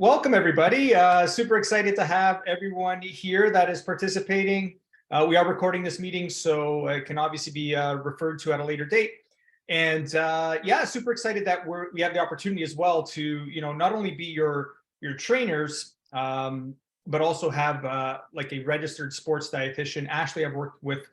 Welcome, everybody. Super excited to have everyone here that is participating. We are recording this meeting, so it can obviously be referred to at a later date. And yeah, super excited that we have the opportunity as well to, not only be your trainers, but also have like a registered sports dietitian. Ashley, I've worked with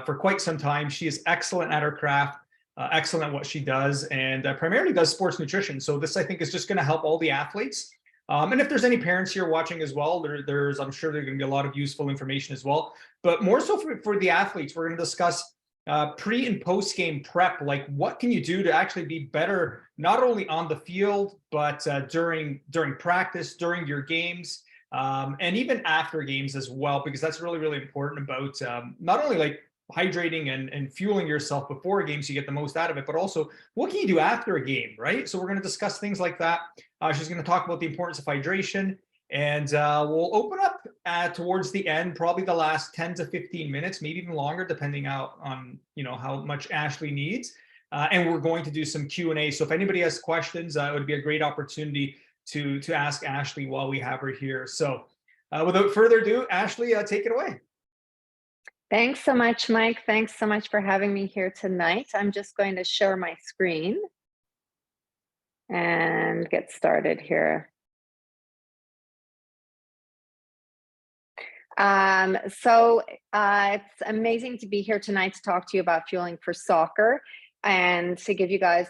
for quite some time. She is excellent at her craft. Excellent at what she does, and primarily does sports nutrition. So this, I think, is just going to help all the athletes. And if there's any parents here watching as well, I'm sure there's going to be a lot of useful information as well. But more so for the athletes, we're going to discuss pre and post game prep. Like, what can you do to actually be better, not only on the field, but during practice, during your games, and even after games as well, because that's really, really important about not only like hydrating and fueling yourself before a game so you get the most out of it, but also what can you do after a game, right? So we're going to discuss things like that. She's going to talk about the importance of hydration, and we'll open up towards the end, probably the last 10 to 15 minutes, maybe even longer, depending on how much Ashley needs. And we're going to do some Q&A. So if anybody has questions, it would be a great opportunity to ask Ashley while we have her here. So without further ado, Ashley, take it away. Thanks so much, Mike. Thanks so much for having me here tonight. I'm just going to share my screen and get started here. It's amazing to be here tonight to talk to you about fueling for soccer and to give you guys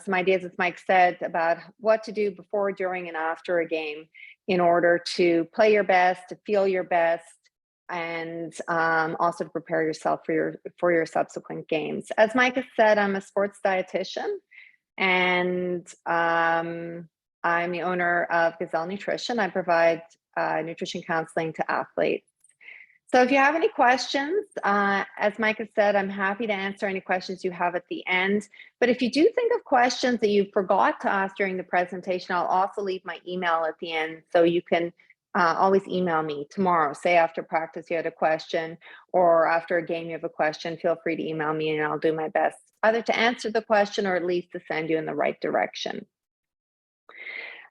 some ideas, as Mike said, about what to do before, during, and after a game in order to play your best, to feel your best, and also to prepare yourself for your subsequent games. As Mike has said, I'm a sports dietitian, and I'm the owner of Gazelle Nutrition. I provide nutrition counseling to athletes. So if you have any questions, as Mike has said, I'm happy to answer any questions you have at the end. But if you do think of questions that you forgot to ask during the presentation, I'll also leave my email at the end, so you can always email me tomorrow. Say after practice you had a question, or after a game you have a question, feel free to email me and I'll do my best either to answer the question or at least to send you in the right direction.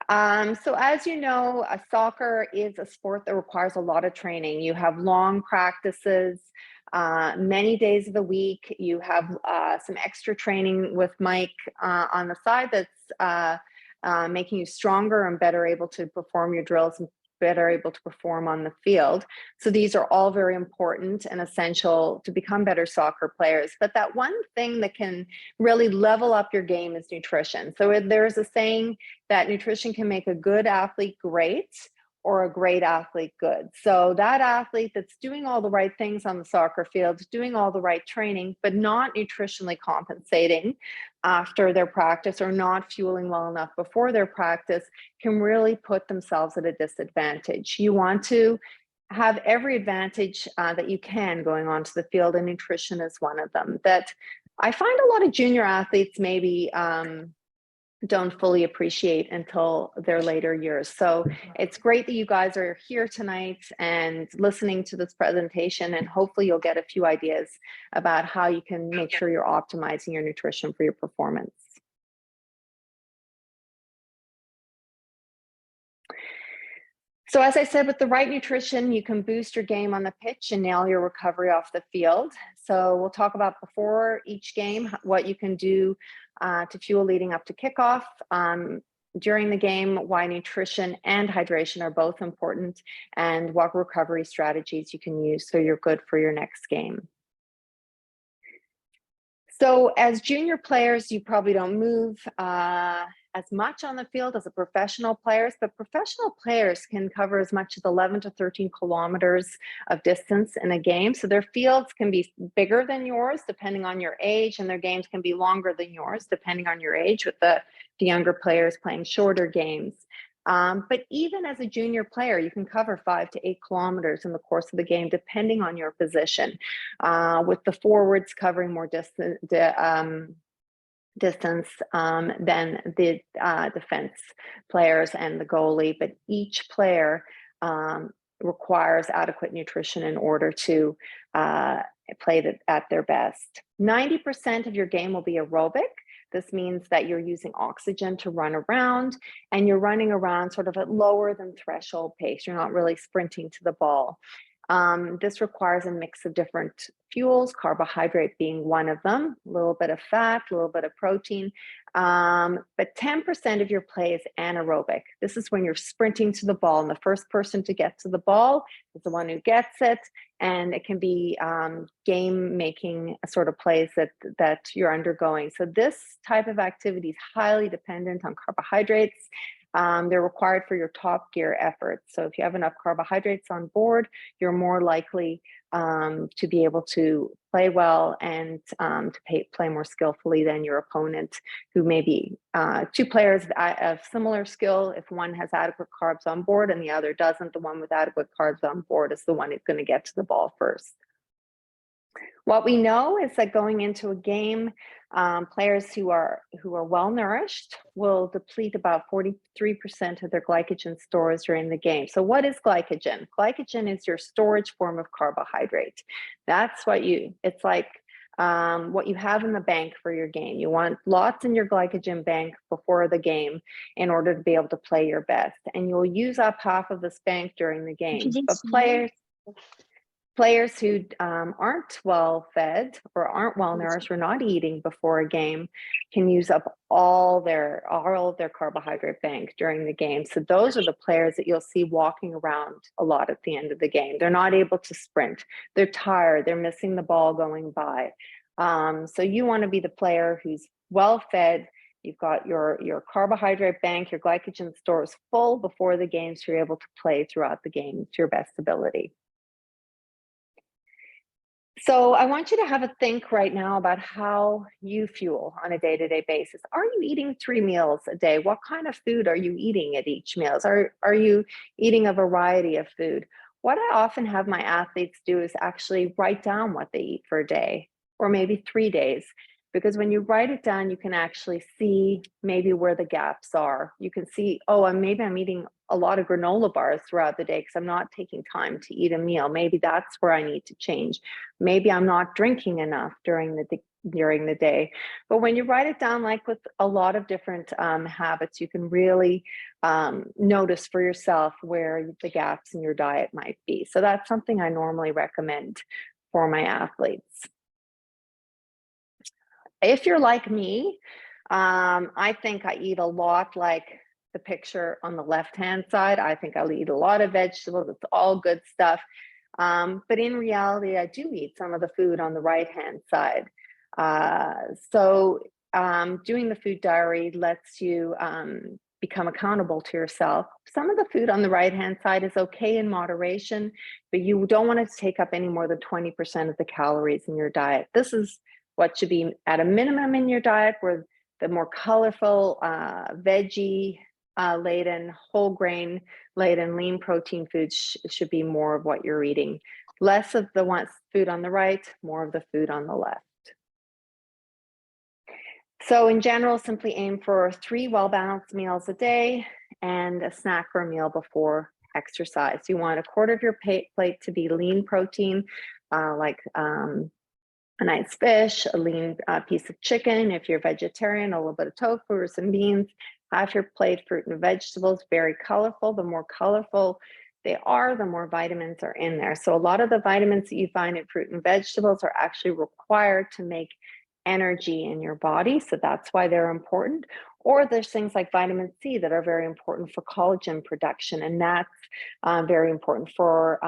So as you know, soccer is a sport that requires a lot of training. You have long practices, many days of the week. You have some extra training with Mike on the side that's making you stronger and better able to perform your drills and better able to perform on the field. So these are all very important and essential to become better soccer players. But that one thing that can really level up your game is nutrition. So there's a saying that nutrition can make a good athlete great, or a great athlete good. So that athlete that's doing all the right things on the soccer field, doing all the right training, but not nutritionally compensating after their practice, or not fueling well enough before their practice, can really put themselves at a disadvantage. You want to have every advantage that you can going onto the field, and nutrition is one of them. That I find a lot of junior athletes maybe don't fully appreciate until their later years. So it's great that you guys are here tonight and listening to this presentation, and hopefully you'll get a few ideas about how you can make sure you're optimizing your nutrition for your performance. So as I said, with the right nutrition, you can boost your game on the pitch and nail your recovery off the field. So we'll talk about before each game, what you can do to fuel leading up to kickoff. During the game, why nutrition and hydration are both important, and what recovery strategies you can use so you're good for your next game. So as junior players, you probably don't move as much on the field as the professional players, but professional players can cover as much as 11 to 13 kilometers of distance in a game. So their fields can be bigger than yours depending on your age, and their games can be longer than yours depending on your age, with the younger players playing shorter games. But even as a junior player, you can cover 5 to 8 kilometers in the course of the game, depending on your position, with the forwards covering more distance than the defense players and the goalie. But each player requires adequate nutrition in order to play at their best. 90% of your game will be aerobic. This means that you're using oxygen to run around, and you're running around sort of at lower than threshold pace. You're not really sprinting to the ball. This requires a mix of different fuels, carbohydrate being one of them, a little bit of fat, a little bit of protein. But 10% of your play is anaerobic. This is when you're sprinting to the ball, and the first person to get to the ball is the one who gets it. And it can be game making sort of plays that you're undergoing. So this type of activity is highly dependent on carbohydrates. They're required for your top gear efforts. So if you have enough carbohydrates on board, you're more likely to be able to play well and to play more skillfully than your opponent, who may be two players of similar skill. If one has adequate carbs on board and the other doesn't, the one with adequate carbs on board is the one who's going to get to the ball first. What we know is that going into a game, players who are well nourished will deplete about 43% of their glycogen stores during the game. So what is glycogen? Glycogen is your storage form of carbohydrate. That's it's like what you have in the bank for your game. You want lots in your glycogen bank before the game in order to be able to play your best. And you'll use up half of this bank during the game. But players who aren't well fed or aren't well nourished or not eating before a game can use up all of their carbohydrate bank during the game. So those are the players that you'll see walking around a lot at the end of the game. They're not able to sprint. They're tired. They're missing the ball going by. So you want to be the player who's well fed. You've got your carbohydrate bank, your glycogen stores full before the game, so you're able to play throughout the game to your best ability. So I want you to have a think right now about how you fuel on a day-to-day basis. Are you eating 3 meals a day? What kind of food are you eating at each meal? Are you eating a variety of food? What I often have my athletes do is actually write down what they eat for a day, or maybe 3 days. Because when you write it down, you can actually see maybe where the gaps are. You can see, oh, maybe I'm eating a lot of granola bars throughout the day because I'm not taking time to eat a meal. Maybe that's where I need to change. Maybe I'm not drinking enough during the day. But when you write it down, like with a lot of different habits, you can really notice for yourself where the gaps in your diet might be. So that's something I normally recommend for my athletes. If you're like me, I think I eat a lot like the picture on the left-hand side. I think I'll eat a lot of vegetables. It's all good stuff. But in reality, I do eat some of the food on the right-hand side. So doing the food diary lets you become accountable to yourself. Some of the food on the right-hand side is okay in moderation, but you don't want it to take up any more than 20% of the calories in your diet. This is what should be at a minimum in your diet, where the more colorful, veggie laden, whole grain laden, lean protein foods should be more of what you're eating. Less of the food on the right, more of the food on the left. So in general, simply aim for 3 well-balanced meals a day and a snack or a meal before exercise. You want a quarter of your plate to be lean protein, like a nice fish, a lean piece of chicken. If you're vegetarian, a little bit of tofu or some beans. Half your plate fruit and vegetables, very colorful. The more colorful they are, the more vitamins are in there. So a lot of the vitamins that you find in fruit and vegetables are actually required to make energy in your body. So that's why they're important. Or there's things like vitamin C that are very important for collagen production. And that's very important for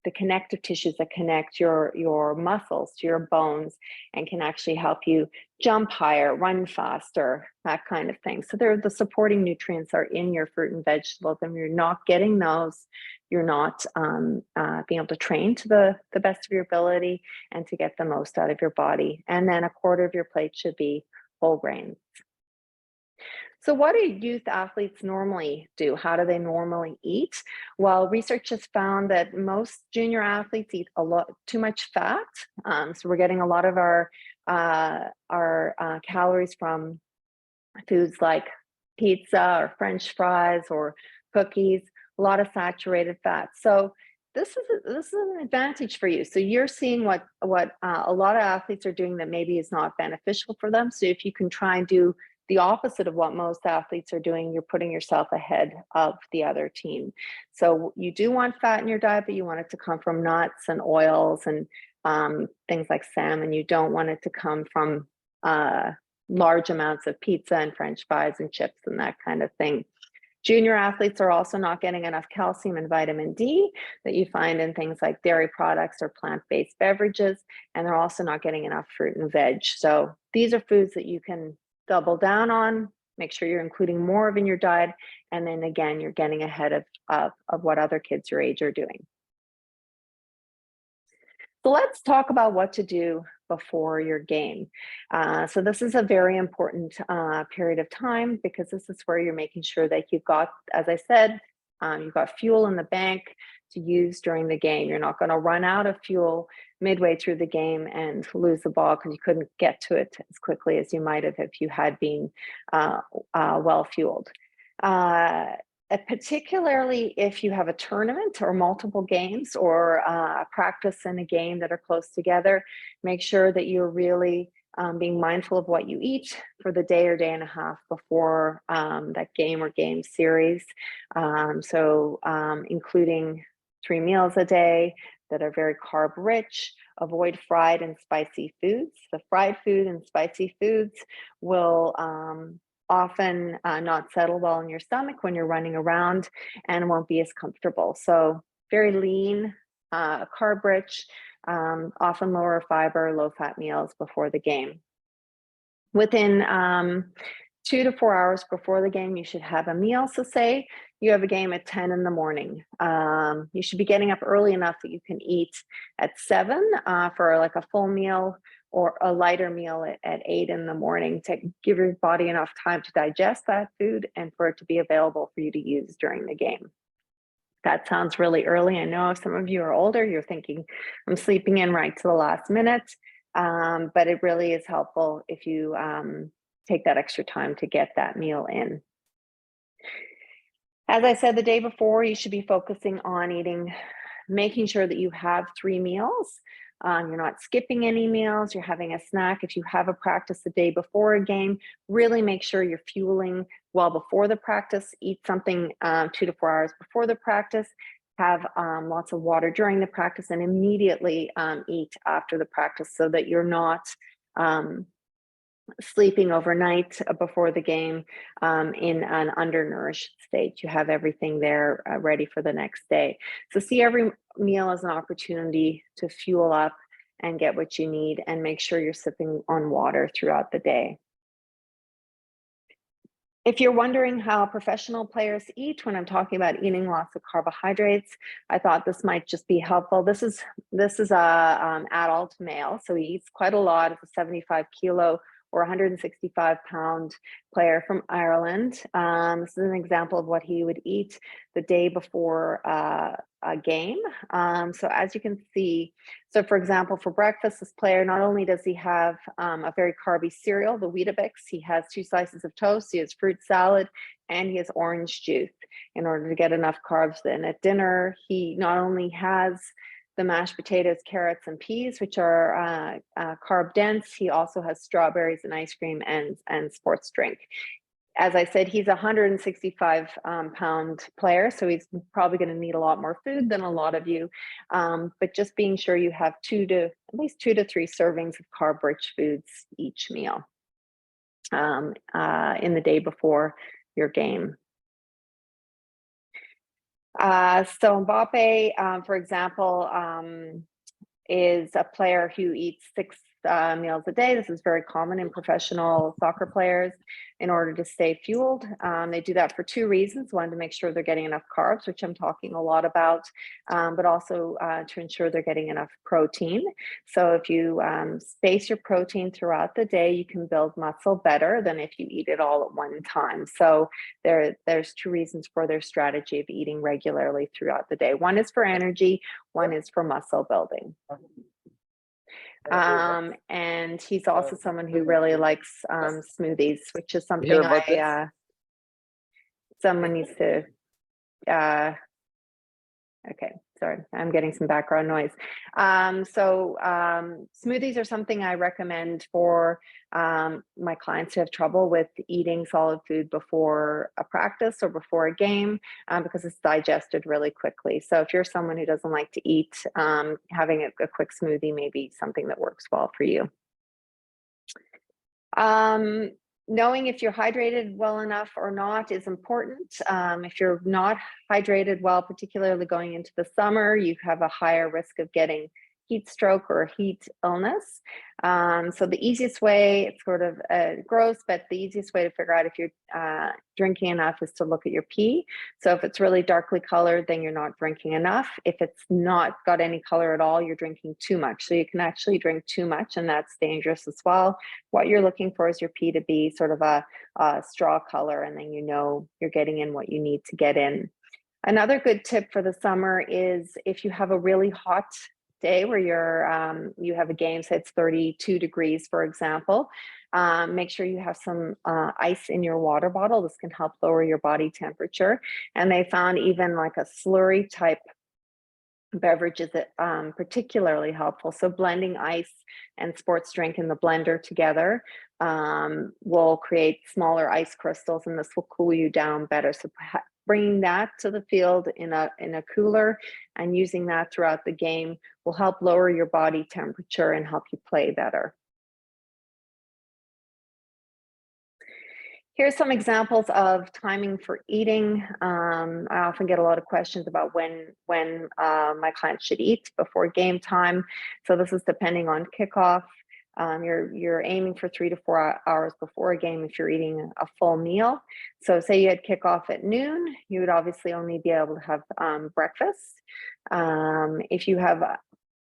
the connective tissues that connect your muscles to your bones and can actually help you jump higher, run faster, that kind of thing. So the supporting nutrients are in your fruit and vegetables, and you're not getting those, you're not being able to train to the best of your ability and to get the most out of your body. And then a quarter of your plate should be whole grains. So what do youth athletes normally do? How do they normally eat? Well, research has found that most junior athletes eat too much fat. So we're getting a lot of our calories from foods like pizza or French fries or cookies, a lot of saturated fat. So this is an advantage for you. So you're seeing what a lot of athletes are doing that maybe is not beneficial for them. So if you can try and do the opposite of what most athletes are doing, you're putting yourself ahead of the other team. So you do want fat in your diet, but you want it to come from nuts and oils and things like salmon. You don't want it to come from large amounts of pizza and French fries and chips and that kind of thing. Junior athletes are also not getting enough calcium and vitamin D that you find in things like dairy products or plant-based beverages, and they're also not getting enough fruit and veg. So these are foods that you can double down on, make sure you're including more of in your diet, and then again, you're getting ahead of what other kids your age are doing. So let's talk about what to do before your game. So this is a very important period of time because this is where you're making sure that you've got, as I said, you've got fuel in the bank to use during the game. You're not going to run out of fuel midway through the game and lose the ball because you couldn't get to it as quickly as you might have if you had been well fueled. Particularly if you have a tournament or multiple games or a practice and a game that are close together, make sure that you're really being mindful of what you eat for the day or day and a half before that game or game series. Including 3 meals a day that are very carb rich. Avoid fried and spicy foods. The fried food and spicy foods will often not settle well in your stomach when you're running around and won't be as comfortable. So very lean, carb rich, often lower fiber, low fat meals before the game. Within 2 to 4 hours before the game, you should have a meal. So say you have a game at 10 in the morning. You should be getting up early enough that you can eat at 7 for like a full meal, or a lighter meal at 8 in the morning to give your body enough time to digest that food and for it to be available for you to use during the game. That sounds really early. I know if some of you are older, you're thinking, I'm sleeping in right to the last minute, but it really is helpful if you take that extra time to get that meal in. As I said, the day before, you should be focusing on making sure that you have 3 meals. You're not skipping any meals, you're having a snack. If you have a practice the day before a game, really make sure you're fueling well before the practice. Eat something 2 to 4 hours before the practice. Have lots of water during the practice and immediately eat after the practice so that you're not sleeping overnight before the game in an undernourished state. You have everything there ready for the next day. So see every meal as an opportunity to fuel up and get what you need, and make sure you're sipping on water throughout the day. If you're wondering how professional players eat when I'm talking about eating lots of carbohydrates, I thought this might just be helpful. This is a adult male, so he eats quite a lot. It's a 75 kilo or 165 pound player from Ireland. This is an example of what he would eat the day before a game. So as you can see, so for example, for breakfast, this player, not only does he have a very carby cereal, the Weetabix, he has 2 slices of toast, he has fruit salad, and he has orange juice in order to get enough carbs. Then at dinner, he not only has the mashed potatoes, carrots, and peas, which are carb dense. He also has strawberries and ice cream and sports drink. As I said, he's a 165 pound player, so he's probably going to need a lot more food than a lot of you. But just being sure you have at least 2 to 3 servings of carb-rich foods each meal in the day before your game. So Mbappe, for example, is a player who eats 6 meals a day. This is very common in professional soccer players in order to stay fueled. They do that for 2 reasons. One, to make sure they're getting enough carbs, which I'm talking a lot about, but also to ensure they're getting enough protein. So if you space your protein throughout the day, you can build muscle better than if you eat it all at one time. So there's 2 reasons for their strategy of eating regularly throughout the day. One is for energy, one is for muscle building. And he's also someone who really likes smoothies, which is something someone needs to okay, Sorry, I'm getting some background noise. Smoothies are something I recommend for my clients who have trouble with eating solid food before a practice or before a game, because it's digested really quickly. So if you're someone who doesn't like to eat, having a quick smoothie may be something that works well for you. Knowing if you're hydrated well enough or not is important. If you're not hydrated well, particularly going into the summer, you have a higher risk of getting heat stroke or heat illness. So the easiest way, it's sort of gross, but the easiest way to figure out if you're drinking enough is to look at your pee. So if it's really darkly colored, then you're not drinking enough. If it's not got any color at all, you're drinking too much. So you can actually drink too much, and that's dangerous as well. What you're looking for is your pee to be sort of a straw color, and then you know you're getting in what you need to get in. Another good tip for the summer is if you have a really hot day where you have a game, say it's 32 degrees, for example, make sure you have some ice in your water bottle. This can help lower your body temperature. And they found even like a slurry type beverage is particularly helpful. So blending ice and sports drink in the blender together will create smaller ice crystals, and this will cool you down better. So bringing that to the field in a cooler and using that throughout the game will help lower your body temperature and help you play better. Here's some examples of timing for eating. I often get a lot of questions about when my clients should eat before game time. So this is depending on kickoff. You're aiming for 3 to 4 hours before a game if you're eating a full meal. So say you had kickoff at noon, you would obviously only be able to have breakfast. If you have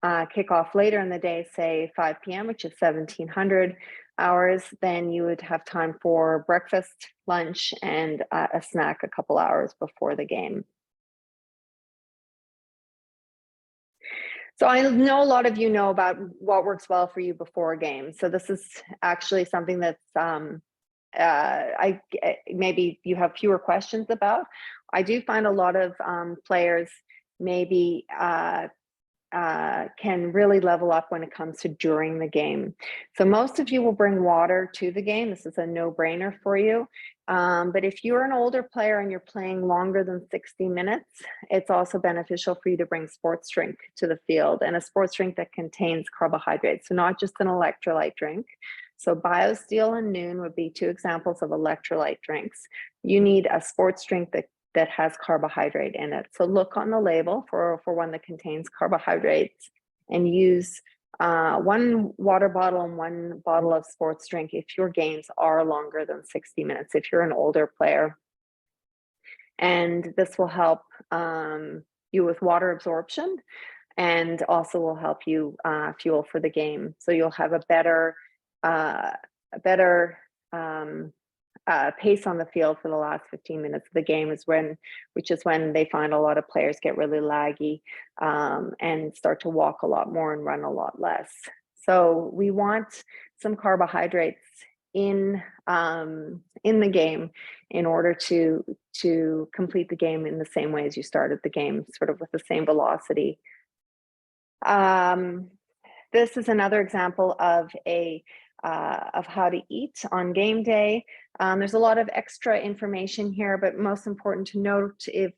kickoff later in the day, say 5 p.m., which is 1700 hours, then you would have time for breakfast, lunch, and a snack a couple hours before the game. So I know a lot of you know about what works well for you before a game. So this is actually something that's maybe you have fewer questions about. I do find a lot of players maybe can really level up when it comes to during the game. So most of you will bring water to the game. This is a no-brainer for you. But if you're an older player and you're playing longer than 60 minutes, it's also beneficial for you to bring sports drink to the field, and a sports drink that contains carbohydrates. So not just an electrolyte drink. So BioSteel and Nuun would be two examples of electrolyte drinks. You need a sports drink that has carbohydrate in it. So look on the label for one that contains carbohydrates, and use one water bottle and one bottle of sports drink if your games are longer than 60 minutes, if you're an older player. And this will help you with water absorption, and also will help you fuel for the game. So you'll have a better pace on the field for the last 15 minutes of the game, which is when they find a lot of players get really laggy and start to walk a lot more and run a lot less. So we want some carbohydrates in the game in order to complete the game in the same way as you started the game, sort of with the same velocity. This is another example of how to eat on game day. There's a lot of extra information here, but most important to note, if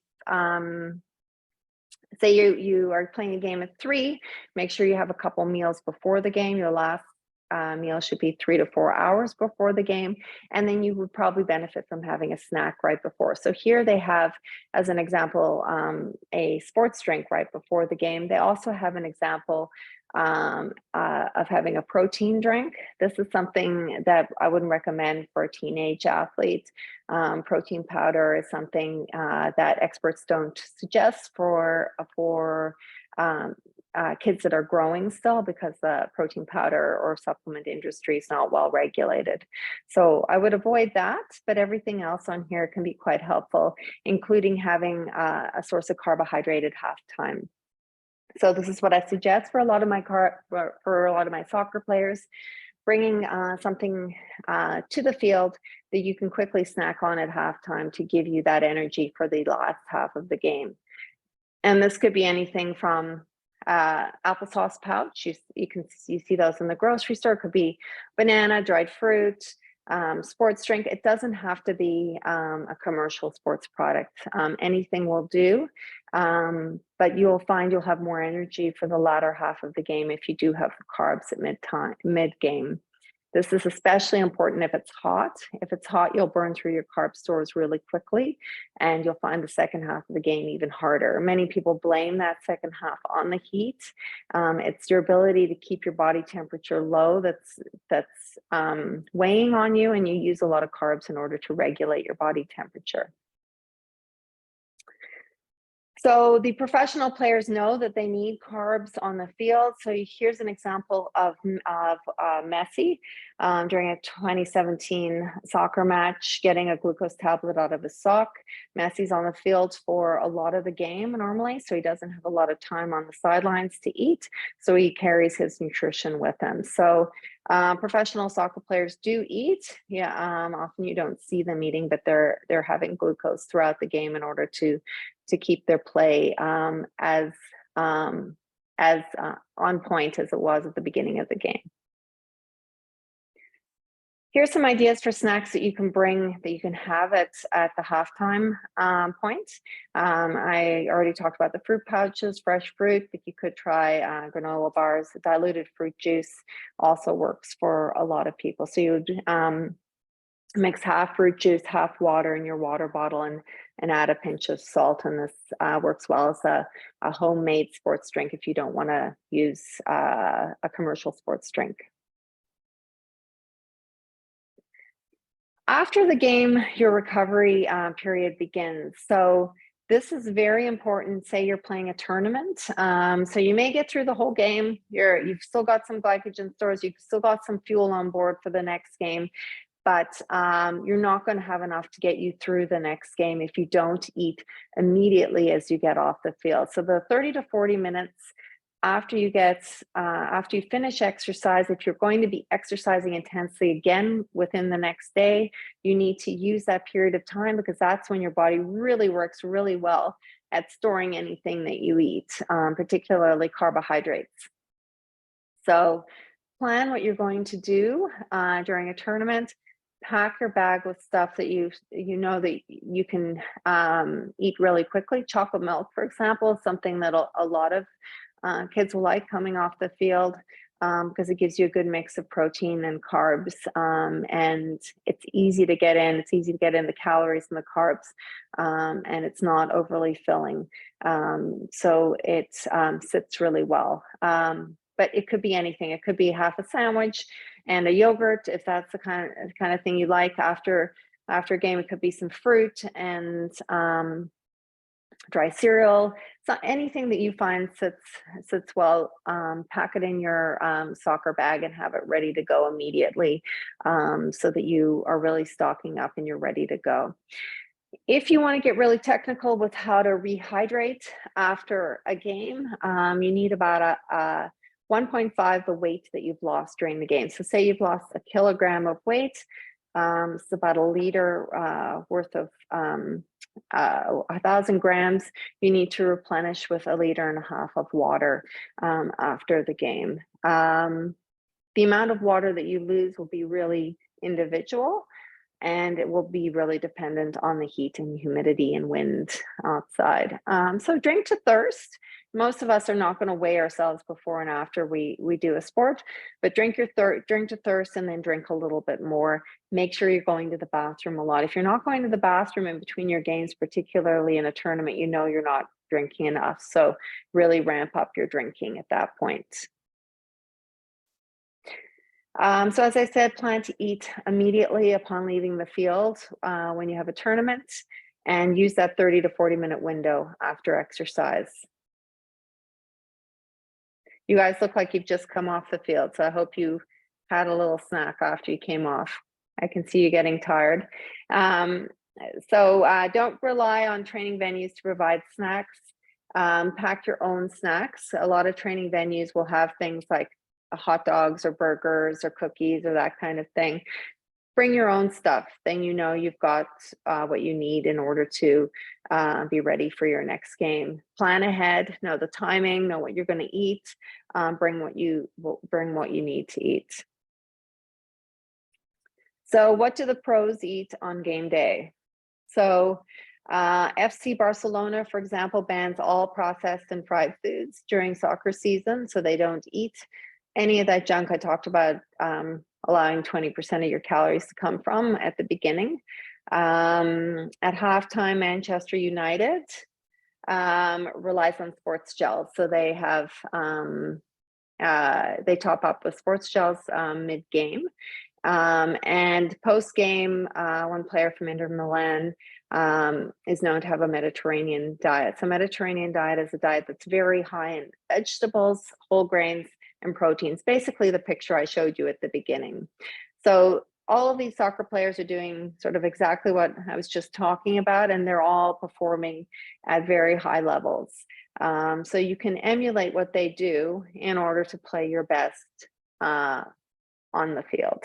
say you are playing a game at 3, make sure you have a couple meals before the game. Your last meal should be 3 to 4 hours before the game, and then you would probably benefit from having a snack right before. So here they have, as an example, a sports drink right before the game. They also have an example of having a protein drink. This is something that I wouldn't recommend for a teenage athlete. Protein powder is something that experts don't suggest for kids that are growing still, because the protein powder or supplement industry is not well regulated. So I would avoid that, but everything else on here can be quite helpful, including having a source of carbohydrate at halftime. So this is what I suggest for a lot of my soccer players, bringing something to the field that you can quickly snack on at halftime to give you that energy for the last half of the game. And this could be anything from applesauce pouch. You see those in the grocery store. It could be banana, dried fruit, sports drink. It doesn't have to be a commercial sports product. Anything will do. But you'll find you'll have more energy for the latter half of the game if you do have the carbs at mid-game. This is especially important if it's hot. If it's hot, you'll burn through your carb stores really quickly, and you'll find the second half of the game even harder. Many people blame that second half on the heat. It's your ability to keep your body temperature low that's weighing on you, and you use a lot of carbs in order to regulate your body temperature. So the professional players know that they need carbs on the field. So here's an example of Messi during a 2017 soccer match, getting a glucose tablet out of his sock. Messi's on the field for a lot of the game normally, so he doesn't have a lot of time on the sidelines to eat. So he carries his nutrition with him. So professional soccer players do eat. Yeah, often you don't see them eating, but they're having glucose throughout the game in order to keep their play as on point as it was at the beginning of the game. Here's some ideas for snacks that you can bring, that you can have at the halftime point. I already talked about the fruit pouches, fresh fruit, but you could try granola bars. Diluted fruit juice also works for a lot of people. So you would mix half fruit juice, half water in your water bottle, and add a pinch of salt. And this works well as a homemade sports drink if you don't want to use a commercial sports drink. After the game, your recovery period begins. So this is very important. Say you're playing a tournament. So you may get through the whole game. You've still got some glycogen stores. You've still got some fuel on board for the next game. But you're not going to have enough to get you through the next game if you don't eat immediately as you get off the field. So the 30 to 40 minutes after you finish exercise, if you're going to be exercising intensely again within the next day, you need to use that period of time, because that's when your body really works really well at storing anything that you eat, particularly carbohydrates. So plan what you're going to do during a tournament. Pack your bag with stuff that you know that you can eat really quickly. Chocolate milk, for example, is something that a lot of kids will like coming off the field, because it gives you a good mix of protein and carbs, and it's easy to get in. It's easy to get in the calories and the carbs, and it's not overly filling. So it sits really well. But it could be anything. It could be half a sandwich and a yogurt, if that's the kind of thing you like after a game. It could be some fruit and dry cereal. So anything that you find sits well, pack it in your soccer bag and have it ready to go immediately, so that you are really stocking up and you're ready to go. If you want to get really technical with how to rehydrate after a game, you need about a 1.5 the weight that you've lost during the game. So say you've lost a kilogram of weight, it's about a liter worth of 1,000 grams. You need to replenish with 1.5 liters of water after the game. The amount of water that you lose will be really individual, and it will be really dependent on the heat and humidity and wind outside. So drink to thirst. Most of us are not going to weigh ourselves before and after we do a sport, but drink to thirst, and then drink a little bit more. Make sure you're going to the bathroom a lot. If you're not going to the bathroom in between your games, particularly in a tournament, you know you're not drinking enough. So really ramp up your drinking at that point. So as I said, plan to eat immediately upon leaving the field when you have a tournament, and use that 30 to 40 minute window after exercise. You guys look like you've just come off the field, so I hope you had a little snack after you came off. I can see you getting tired. So don't rely on training venues to provide snacks. Pack your own snacks. A lot of training venues will have things like hot dogs or burgers or cookies or that kind of thing. bring your own stuff. Then you know you've got what you need in order to be ready for your next game. Plan ahead, know the timing, know what you're going to eat, bring what you need to eat. So what do the pros eat on game day? So FC Barcelona, for example, bans all processed and fried foods during soccer season. So they don't eat any of that junk I talked about, allowing 20% of your calories to come from at the beginning. At halftime, Manchester United relies on sports gels. So they have, they top up with sports gels mid-game. And post-game, one player from Inter Milan is known to have a Mediterranean diet. So Mediterranean diet is a diet that's very high in vegetables, whole grains, and proteins, basically the picture I showed you at the beginning. So all of these soccer players are doing sort of exactly what I was just talking about, and they're all performing at very high levels. So you can emulate what they do in order to play your best on the field.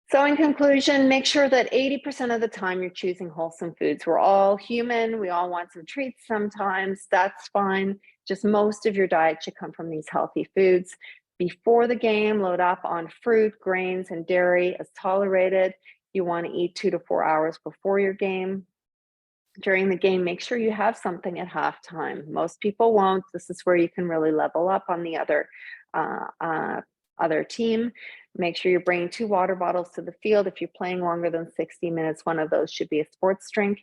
So in conclusion, make sure that 80% of the time you're choosing wholesome foods. We're all human. We all want some treats sometimes. That's fine. Just most of your diet should come from these healthy foods. Before the game, load up on fruit, grains, and dairy as tolerated. You want to eat 2 to 4 hours before your game. During the game, make sure you have something at halftime. Most people won't. This is where you can really level up on the other team. Make sure you're bringing 2 water bottles to the field. If you're playing longer than 60 minutes, one of those should be a sports drink.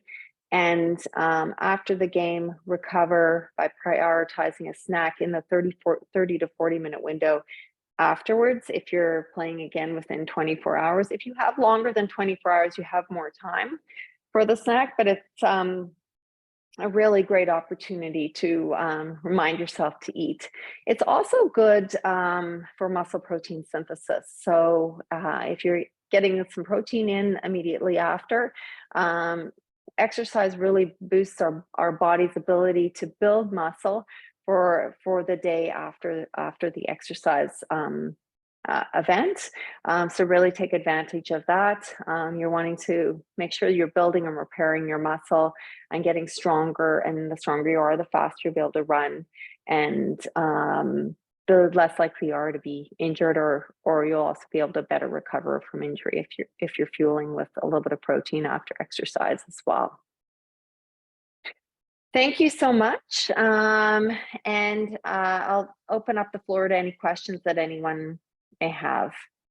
And after the game, recover by prioritizing a snack in the 30 to 40 minute window afterwards. If you're playing again within 24 hours, if you have longer than 24 hours, you have more time for the snack, but it's a really great opportunity to remind yourself to eat. It's also good for muscle protein synthesis. So if you're getting some protein in immediately after, exercise really boosts our body's ability to build muscle for the day after the exercise event. So really take advantage of that. You're wanting to make sure you're building and repairing your muscle and getting stronger. And the stronger you are, the faster you'll be able to run. And the less likely you are to be injured, or you'll also be able to better recover from injury if you're fueling with a little bit of protein after exercise as well. Thank you so much. And I'll open up the floor to any questions that anyone may have.